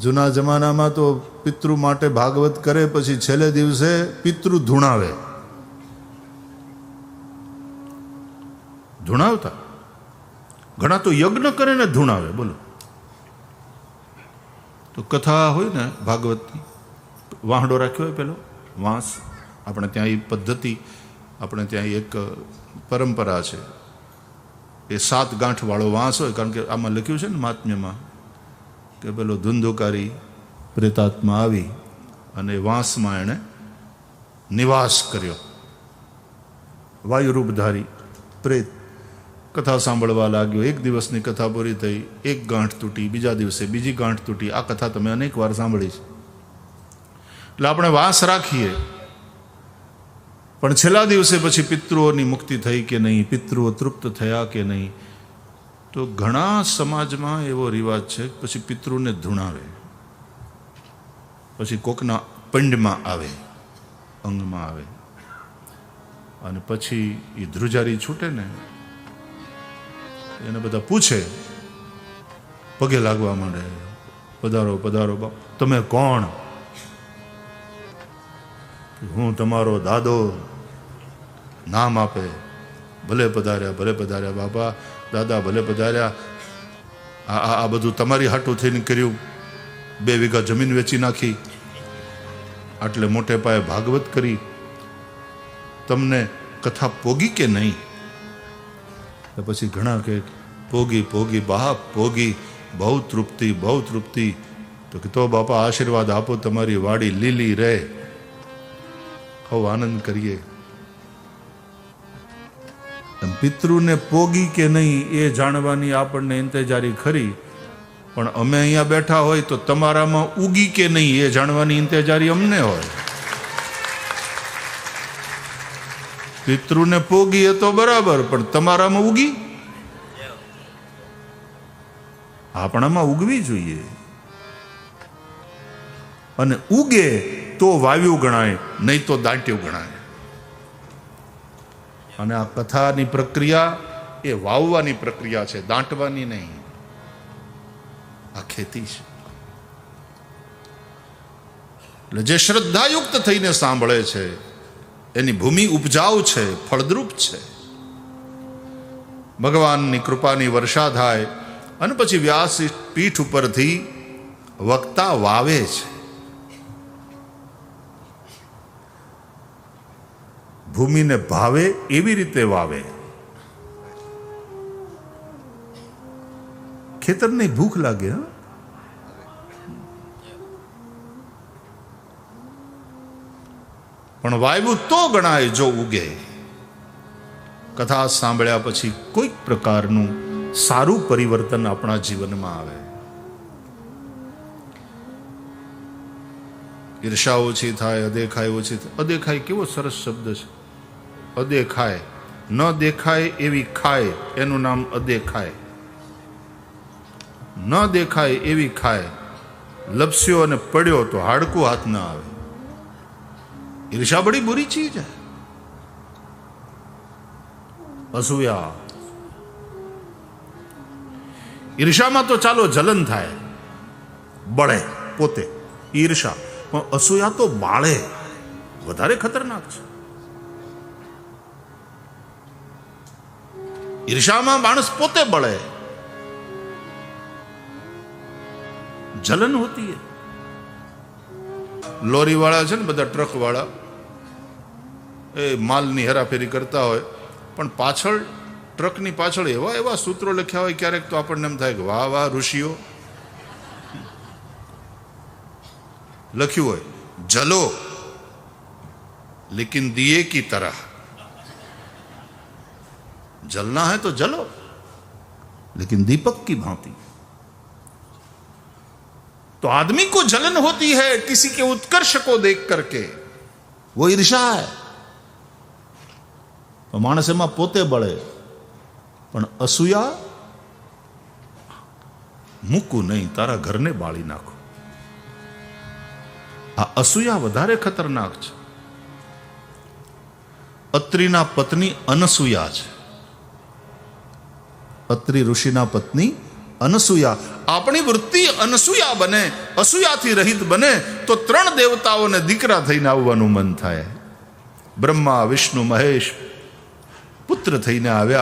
જૂના જમાનામાં તો પિતૃ માટે ભાગવત કરે, પછી છેલ્લે દિવસે પિતૃ ધૂણાવે. ધૂણાવતા ઘણા તો યજ્ઞ કરે ને ધૂણાવે. બોલો, તો કથા હોય ને ભાગવતની, વાહડો રાખ્યો હોય પેલો વાંસ, આપણે ત્યાં એ પદ્ધતિ, આપણે ત્યાં એક પરંપરા છે. એ 7 ગાંઠવાળો વાંસ હોય, કારણ કે આમાં લખ્યું છે ને મહાત્મ્યમાં કે પેલો ધુંધુકારી પ્રેતાત્મા આવી અને વાંસમાં એણે નિવાસ કર્યો. વાયુરૂપધારી પ્રેત કથા સાંભળવા લાગ્યો. એક દિવસની કથા પૂરી થઈ, એક ગાંઠ તૂટી, બીજા દિવસે બીજી ગાંઠ તૂટી. આ કથા તમે અનેક વાર સાંભળી છે. એટલે આપણે વાંસ રાખીએ, પણ છેલ્લા દિવસે પછી પિતૃઓની મુક્તિ થઈ કે નહીં, પિતૃઓ તૃપ્ત થયા કે નહીં, તો ઘણા સમાજમાં એવો રિવાજ છે પછી પિતૃને ધૂણાવે, પછી કોકના પિંડમાં આવે, અંગમાં આવે, અને પછી એ ધ્રુજારી છૂટે ને એને બધા પૂછે, પગે લાગવા માંડે, પધારો પધારો બાપ, તમે કોણ? હું તમારો દાદો. નામ આપે, ભલે પધાર્યા, ભલે પધાર્યા બાપા, દાદા ભલે પધાર્યા. આ બધું તમારી હાટું થઈને કર્યું, 2 વીઘા જમીન વેચી નાખી, આટલે મોટે પાયે ભાગવત કરી, તમને કથા પોગી કે નહીં? પછી ઘણા કહે પોગી પોગી બાપ પોગી, બહુ તૃપ્તિ બહુ તૃપ્તિ. તો કે તો બાપા આશીર્વાદ આપો, તમારી વાડી લીલી રહે, હવે આનંદ કરીએ. પિતૃને પોગી કે નહીં એ જાણવાની આપણને ઇંતજારી ખરી, પણ અમે અહીંયા બેઠા હોય તો તમારામાં ઉગી કે નહીં એ જાણવાની ઇંતજારી અમને હોય. પિતૃને પોગી એ તો બરાબર, પણ તમારામાં ઉગી? આપણામાં ઉગવી જોઈએ. અને ઉગે તો વાવ્યું ગણાય, નહીં તો દાટ્યું ગણાય. અને આ કથાની પ્રક્રિયા એ વાવવાની પ્રક્રિયા છે, દાંટવાની નહીં. આ ખેતી છે. એટલે જે શ્રદ્ધાયુક્ત થઈને સાંભળે છે એની ભૂમિ ઉપજાઉ છે, ફળદ્રુપ છે. ભગવાનની કૃપાની વર્ષા થાય અને પછી વ્યાસ પીઠ ઉપરથી વક્તા વાવે છે. ભૂમિને ભાવે એવી રીતે વાવે. ખેતરને ભૂખ લાગે, પણ વાવ્યું તો ગણાય જો ઉગે. કથા સાંભળ્યા પછી કોઈક પ્રકારનું સારું પરિવર્તન આપણા જીવનમાં આવે. ઈર્ષા ઓછી થાય, અદેખાય ઓછી થાય. અદેખાય કેવો સરસ શબ્દ છે. અદેખાય, ન દેખાય એવી ખાય, એનું નામ અદેખાય. ન દેખાય એવી ખાય, લપસ્યો અને પડ્યો તો હાડકું હાથ ના આવે. ઈર્ષા બડી બુરી ચીજ હૈ. અસૂયા, ઈર્ષામાં તો ચાલો જલન થાય, બળે પોતે ઈર્ષા, પણ અસૂયા તો બાળે, વધારે ખતરનાક છે. ઈર્ષામાં માણસ પોતે બળે, જલન હોતી હૈ. લોરી વાળા છે ને બધા, ટ્રક વાળા, એ માલની હેરાફેરી કરતા હોય, પણ પાછળ ટ્રકની પાછળ એવા એવા સૂત્રો લખ્યા હોય, ક્યારેક તો આપણને એમ થાય કે વાહ વાહ ઋષિઓ. લખ્યું હોય જલો લેકિન દિए की तरह, जलना है तो जलो लेकिन दीपक की भांति. तो आदमी को जलन होती है किसी के उत्कर्ष को देख करके, वो ईर्षा है. तो मानस एમાં પોતે બળે, પણ અસૂયા મૂકું નહીં, તારા ઘરને બાળી નાખો. આ અસૂયા વધારે ખતરનાક છે. અત્રિના પત્ની અનસૂયા છે. અત્રિ ઋષિના પત્ની અનસૂયા. આપણી વૃત્તિ અનસૂયા બને, અસૂયાથી રહિત બને તો 3 દેવતાઓને દીકરા થઈને આવવાનું મન થાય. બ્રહ્મા વિષ્ણુ મહેશ પુત્ર થઈને આવ્યા.